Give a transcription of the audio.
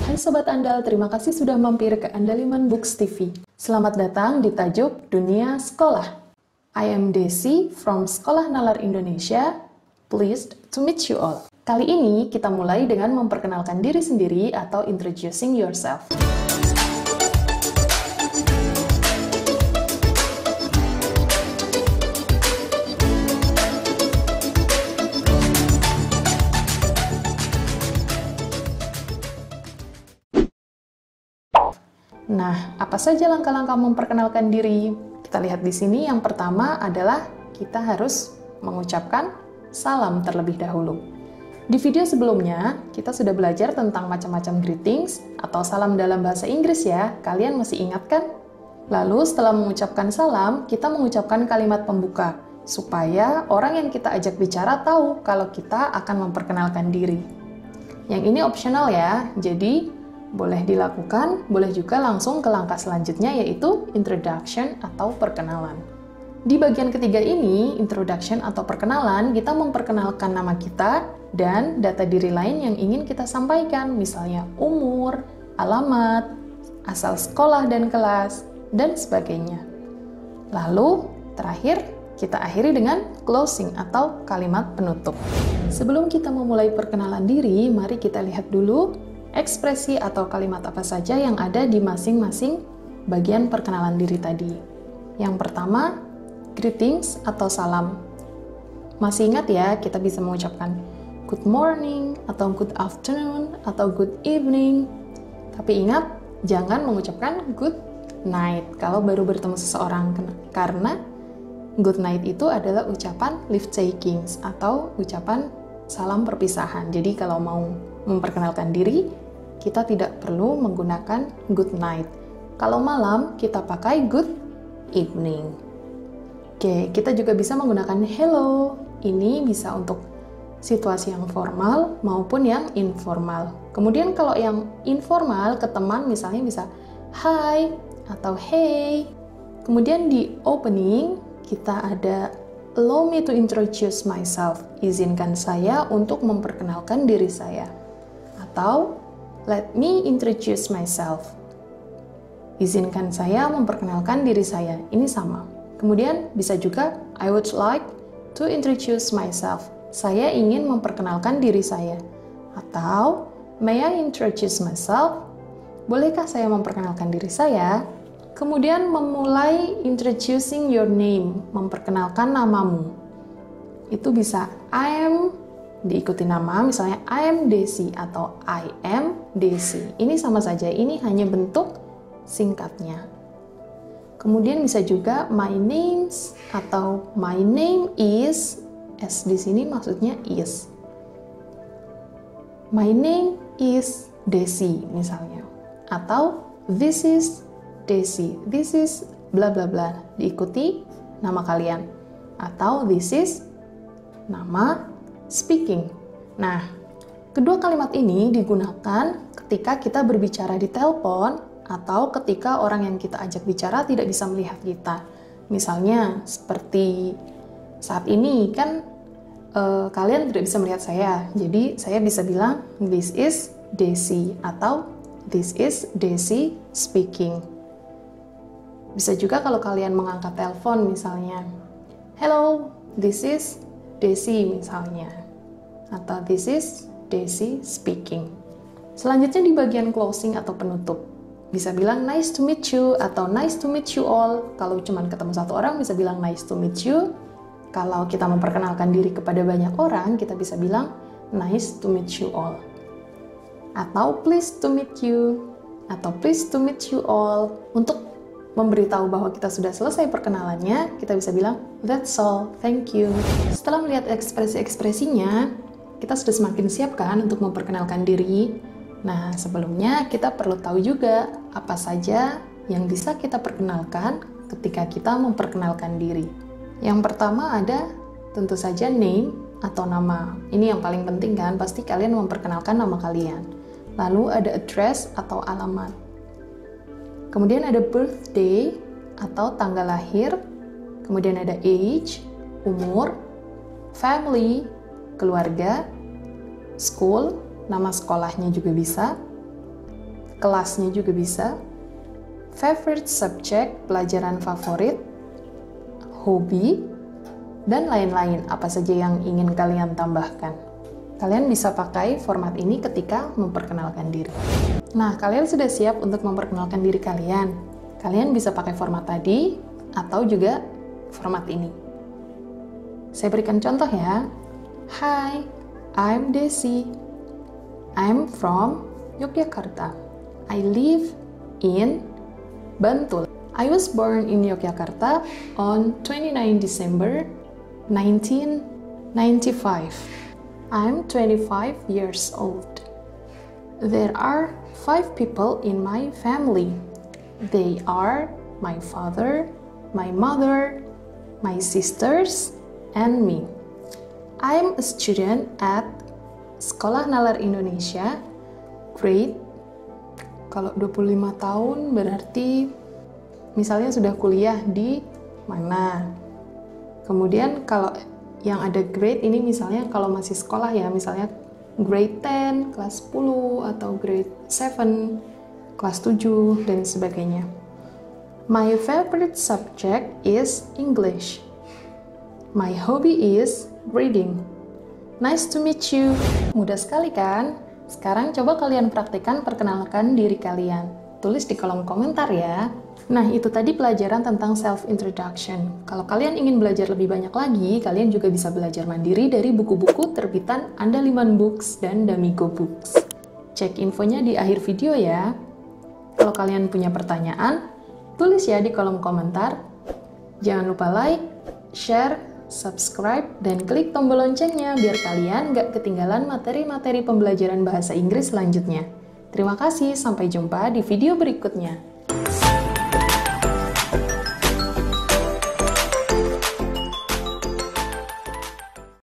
Hai Sobat Andal, terima kasih sudah mampir ke Andaliman Books TV. Selamat datang di tajuk Dunia Sekolah. I am Desi from Sekolah Nalar Indonesia. Pleased to meet you all. Kali ini kita mulai dengan memperkenalkan diri sendiri atau introducing yourself. Nah, apa saja langkah-langkah memperkenalkan diri? Kita lihat di sini, yang pertama adalah kita harus mengucapkan salam terlebih dahulu. Di video sebelumnya, kita sudah belajar tentang macam-macam greetings atau salam dalam bahasa Inggris ya. Kalian masih ingat kan? Lalu setelah mengucapkan salam, kita mengucapkan kalimat pembuka, supaya orang yang kita ajak bicara tahu kalau kita akan memperkenalkan diri. Yang ini optional ya, jadi boleh dilakukan, boleh juga langsung ke langkah selanjutnya, yaitu introduction atau perkenalan. Di bagian ketiga ini, introduction atau perkenalan, kita memperkenalkan nama kita dan data diri lain yang ingin kita sampaikan, misalnya umur, alamat, asal sekolah dan kelas, dan sebagainya. Lalu, terakhir, kita akhiri dengan closing atau kalimat penutup. Sebelum kita memulai perkenalan diri, mari kita lihat dulu ekspresi atau kalimat apa saja yang ada di masing-masing bagian perkenalan diri tadi. Yang pertama, greetings atau salam. Masih ingat ya, kita bisa mengucapkan good morning, atau good afternoon, atau good evening. Tapi ingat, jangan mengucapkan good night kalau baru bertemu seseorang, karena good night itu adalah ucapan leave taking atau ucapan salam perpisahan. Jadi kalau mau memperkenalkan diri, kita tidak perlu menggunakan good night. Kalau malam, kita pakai good evening. Oke, kita juga bisa menggunakan hello. Ini bisa untuk situasi yang formal maupun yang informal. Kemudian kalau yang informal ke teman misalnya bisa hi atau hey. Kemudian di opening kita ada allow me to introduce myself. Izinkan saya untuk memperkenalkan diri saya. Atau let me introduce myself. Izinkan saya memperkenalkan diri saya. Ini sama. Kemudian bisa juga I would like to introduce myself. Saya ingin memperkenalkan diri saya. Atau may I introduce myself? Bolehkah saya memperkenalkan diri saya? Kemudian memulai introducing your name, memperkenalkan namamu. Itu bisa I am diikuti nama, misalnya I am Desi atau I am Desi. Ini sama saja, ini hanya bentuk singkatnya. Kemudian bisa juga my names atau my name is, S di sini maksudnya is. My name is Desi misalnya. Atau this is Desi, this is bla bla bla, diikuti nama kalian. Atau this is nama speaking. Nah, kedua kalimat ini digunakan ketika kita berbicara di telepon atau ketika orang yang kita ajak bicara tidak bisa melihat kita. Misalnya seperti saat ini kan kalian tidak bisa melihat saya, jadi saya bisa bilang this is Desi atau this is Desi speaking. Bisa juga kalau kalian mengangkat telepon misalnya, hello, this is Desi misalnya, atau this is Desi speaking. Selanjutnya di bagian closing atau penutup, bisa bilang nice to meet you atau nice to meet you all. Kalau cuma ketemu satu orang bisa bilang nice to meet you. Kalau kita memperkenalkan diri kepada banyak orang, kita bisa bilang nice to meet you all. Atau pleased to meet you, atau pleased to meet you all. Untuk memberitahu bahwa kita sudah selesai perkenalannya, kita bisa bilang, that's all, thank you. Setelah melihat ekspresi-ekspresinya, kita sudah semakin siap kan untuk memperkenalkan diri. Nah, sebelumnya kita perlu tahu juga apa saja yang bisa kita perkenalkan ketika kita memperkenalkan diri. Yang pertama ada tentu saja name atau nama. Ini yang paling penting kan, pasti kalian memperkenalkan nama kalian. Lalu ada address atau alamat. Kemudian ada birthday atau tanggal lahir, kemudian ada age, umur, family, keluarga, school, nama sekolahnya juga bisa, kelasnya juga bisa, favorite subject, pelajaran favorit, hobi, dan lain-lain, apa saja yang ingin kalian tambahkan. Kalian bisa pakai format ini ketika memperkenalkan diri. Nah, kalian sudah siap untuk memperkenalkan diri kalian. Kalian bisa pakai format tadi, atau juga format ini. Saya berikan contoh ya. Hi, I'm Desi. I'm from Yogyakarta. I live in Bantul. I was born in Yogyakarta on 29 December 1995. I'm 25 years old. There are 5 people in my family. They are my father, my mother, my sisters, and me. I'm a student at Sekolah Nalar Indonesia, grade. Kalau 25 tahun berarti misalnya sudah kuliah di mana. Kemudian kalau yang ada grade ini misalnya kalau masih sekolah ya, misalnya grade 10, kelas 10, atau grade 7, kelas 7, dan sebagainya. My favorite subject is English. My hobby is reading. Nice to meet you. Mudah sekali kan? Sekarang coba kalian praktikkan perkenalkan diri kalian. Tulis di kolom komentar ya. Nah, itu tadi pelajaran tentang self-introduction. Kalau kalian ingin belajar lebih banyak lagi, kalian juga bisa belajar mandiri dari buku-buku terbitan Andaliman Books dan Damigo Books. Cek infonya di akhir video ya. Kalau kalian punya pertanyaan, tulis ya di kolom komentar. Jangan lupa like, share, subscribe, dan klik tombol loncengnya biar kalian nggak ketinggalan materi-materi pembelajaran bahasa Inggris selanjutnya. Terima kasih, sampai jumpa di video berikutnya.